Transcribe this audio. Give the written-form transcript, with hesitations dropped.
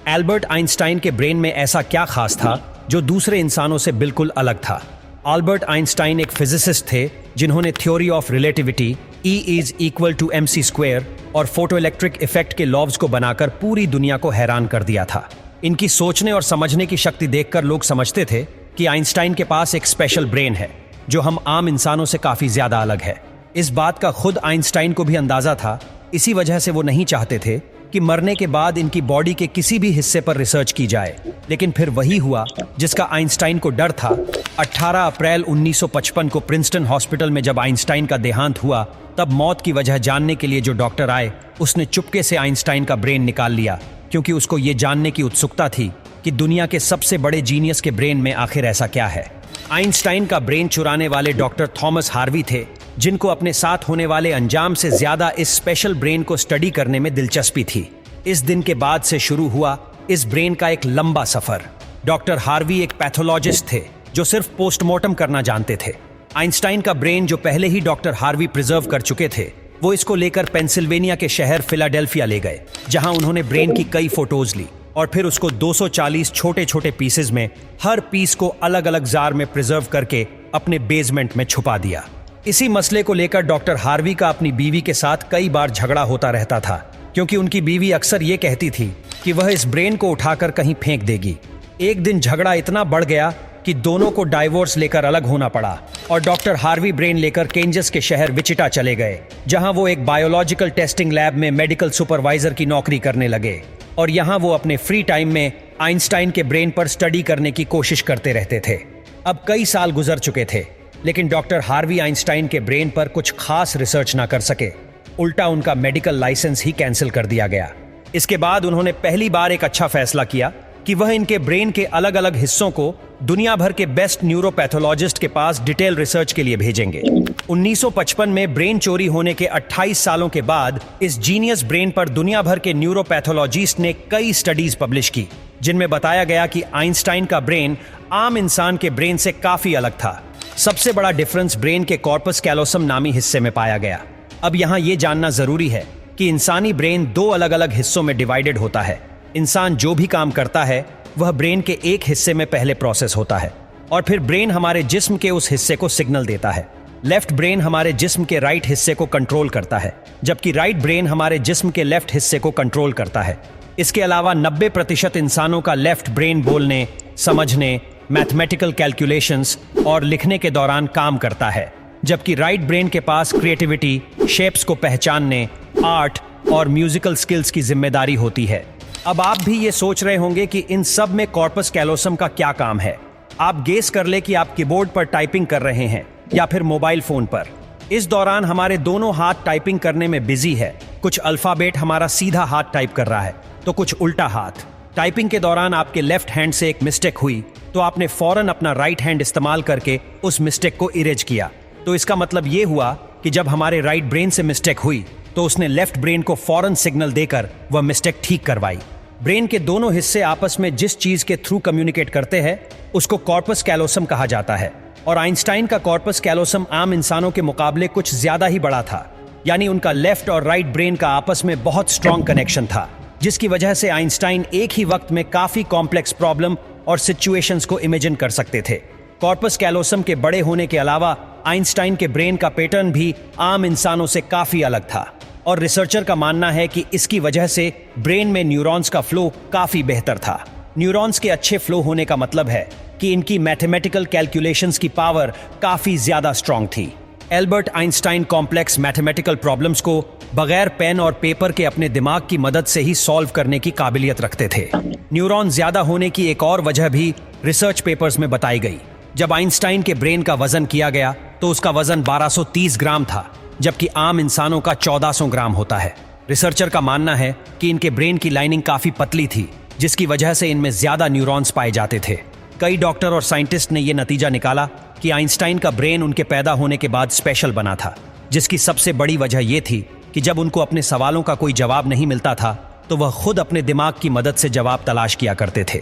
Albert Einstein के brain में ऐसा क्या खास था जो दूसरे इंसानों से बिल्कुल अलग था? एल्बर्ट आइंस्टाइन एक फिजिसिस्ट थे जिन्होंने थ्योरी ऑफ रिलेटिविटी, E=mc² और फोटोइलेक्ट्रिक इफेक्ट के लॉज को बनाकर पूरी दुनिया को हैरान कर दिया था। इनकी सोचने और समझने की शक्ति देखकर लोग समझते थे कि आइंस्टाइन के पास एक स्पेशल ब्रेन है जो हम आम इंसानों से काफी ज्यादा अलग है। इस बात का खुद आइंस्टाइन को भी अंदाजा था। इसी वजह से वो नहीं चाहते थे कि मरने के बाद इनकी बॉडी के किसी भी हिस्से पर रिसर्च की जाए। लेकिन फिर वही हुआ जिसका आइंस्टाइन को डर था। 18 अप्रैल 1955 को प्रिंसटन हॉस्पिटल में जब आइंस्टाइन का देहांत हुआ, तब मौत की वजह जानने के लिए जो डॉक्टर आए, उसने चुपके से आइंस्टाइन का ब्रेन निकाल लिया, क्योंकि उसको ये जानने की उत्सुकता थी कि दुनिया के सबसे बड़े जीनियस के ब्रेन में आखिर ऐसा क्या है। आइंस्टाइन का ब्रेन चुराने वाले डॉक्टर थॉमस हार्वी थे, जिनको अपने साथ होने वाले अंजाम से ज्यादा इस स्पेशल ब्रेन को स्टडी करने में दिलचस्पी थी। इस दिन के बाद से शुरू हुआ इस ब्रेन का एक लंबा सफर। डॉक्टर हार्वी एक पैथोलॉजिस्ट थे जो सिर्फ पोस्टमार्टम करना जानते थे। आइंस्टाइन का ब्रेन जो पहले ही डॉक्टर हार्वी प्रिजर्व कर चुके थे, वो इसको लेकर पेंसिल्वेनिया के शहर फिलाडेल्फिया ले गए, जहां उन्होंने ब्रेन की कई फोटोज ली और फिर उसको 240 छोटे छोटे पीसेज में, हर पीस को अलग अलग जार में प्रिजर्व करके अपने बेसमेंट में छुपा दिया। इसी मसले को लेकर डॉक्टर हार्वी का अपनी बीवी के साथ कई बार झगड़ा होता रहता था, क्योंकि उनकी बीवी अक्सर ये कहती थी कि वह इस ब्रेन को उठाकर कहीं फेंक देगी। एक दिन झगड़ा इतना बढ़ गया कि दोनों को डाइवोर्स लेकर अलग होना पड़ा और डॉक्टर हार्वी ब्रेन लेकर केंजस के शहर विचिटा चले गए, जहां वो एक बायोलॉजिकल टेस्टिंग लैब में मेडिकल सुपरवाइजर की नौकरी करने लगे। और यहां वो अपने फ्री टाइम में आइंस्टाइन के ब्रेन पर स्टडी करने की कोशिश करते रहते थे। अब कई साल गुजर चुके थे, लेकिन डॉक्टर हार्वी आइंस्टाइन के ब्रेन पर कुछ खास रिसर्च ना कर सके। उल्टा उनका मेडिकल लाइसेंस ही कैंसिल कर दिया गया। इसके बाद उन्होंने पहली बार एक अच्छा फैसला किया कि वह इनके ब्रेन के अलग अलग हिस्सों को दुनिया भर के बेस्ट न्यूरोपैथोलॉजिस्ट के पास डिटेल रिसर्च के लिए भेजेंगे। 1955 में ब्रेन चोरी होने के 28 सालों के बाद इस जीनियस ब्रेन पर दुनिया भर के न्यूरोपैथोलॉजिस्ट ने कई स्टडीज पब्लिश की, जिनमें बताया गया कि आइंस्टाइन का ब्रेन आम इंसान के ब्रेन से काफी अलग था। सबसे बड़ा डिफरेंस ब्रेन के कॉर्पस कैलोसम नामी हिस्से में पाया गया। अब यहाँ ये जानना जरूरी है कि इंसानी ब्रेन दो अलग अलग हिस्सों में डिवाइडेड होता है। इंसान जो भी काम करता है वह ब्रेन के एक हिस्से में पहले प्रोसेस होता है और फिर ब्रेन हमारे जिस्म के उस हिस्से को सिग्नल देता है। लेफ्ट ब्रेन हमारे जिस्म के राइट हिस्से को कंट्रोल करता है, जबकि राइट ब्रेन हमारे जिस्म के लेफ्ट हिस्से को कंट्रोल करता है। इसके अलावा 90% इंसानों का लेफ्ट ब्रेन बोलने, समझने, मैथमेटिकल कैलकुलेशंस और लिखने के दौरान काम करता है, जबकि राइट ब्रेन के पास क्रिएटिविटी, शेप्स को पहचानने, आर्ट और म्यूजिकल स्किल्स की जिम्मेदारी होती है। अब आप भी ये सोच रहे होंगे कि इन सब में कॉर्पस कैलोसम का क्या काम है। आप गेस कर ले कि आप कीबोर्ड पर टाइपिंग कर रहे हैं या फिर मोबाइल फोन पर। इस दौरान हमारे दोनों हाथ टाइपिंग करने में बिजी है। कुछ अल्फाबेट हमारा सीधा हाथ टाइप कर रहा है तो कुछ उल्टा हाथ। टाइपिंग के दौरान आपके लेफ्ट हैंड से एक मिस्टेक हुई तो आपने फौरन अपना राइट हैंड इस्तेमाल करके उस मिस्टेक को इरेज किया। तो इसका मतलब ये हुआ कि जब हमारे राइट ब्रेन से मिस्टेक हुई तो उसने लेफ्ट ब्रेन को फौरन सिग्नल देकर वह मिस्टेक ठीक करवाई। ब्रेन के दोनों हिस्से आपस में जिस चीज के थ्रू कम्युनिकेट करते हैं उसको कॉर्पस कैलोसम कहा जाता है। और आइंस्टाइन का कॉर्पस कैलोसम आम इंसानों के मुकाबले कुछ ज्यादा ही बड़ा था, यानी उनका लेफ्ट और राइट ब्रेन का आपस में बहुत स्ट्रॉन्ग कनेक्शन था, जिसकी वजह से आइंस्टाइन एक ही वक्त में काफी कॉम्प्लेक्स प्रॉब्लम और सिचुएशंस को इमेजिन कर सकते थे। कॉर्पस कैलोसम के बड़े होने के अलावा आइंस्टाइन के ब्रेन का पैटर्न भी आम इंसानों से काफी अलग था और रिसर्चर का मानना है कि इसकी वजह से ब्रेन में न्यूरॉन्स का फ्लो काफी बेहतर था। न्यूरॉन्स के अच्छे फ्लो होने का मतलब है कि इनकी मैथमेटिकल कैलकुलेशंस की पावर काफी ज्यादा स्ट्रांग थी। Albert Einstein complex mathematical problems को बगैर पेन और पेपर के अपने दिमाग की मदद से ही सॉल्व करने की काबिलियत रखते थे। न्यूरॉन ज्यादा होने की एक और वजह भी रिसर्च पेपर्स में बताई गई। जब आइंस्टाइन के ब्रेन का वजन किया गया तो उसका वजन 1230 ग्राम था, जबकि आम इंसानों का 1400 ग्राम होता है। रिसर्चर का मानना है कि इनके ब्रेन की लाइनिंग काफी पतली थी, जिसकी वजह से इनमें ज्यादा न्यूरॉन्स पाए जाते थे। कई डॉक्टर और साइंटिस्ट ने यह नतीजा निकाला कि आइंस्टाइन का ब्रेन उनके पैदा होने के बाद स्पेशल बना था, जिसकी सबसे बड़ी वजह यह थी कि जब उनको अपने सवालों का कोई जवाब नहीं मिलता था तो वह खुद अपने दिमाग की मदद से जवाब तलाश किया करते थे।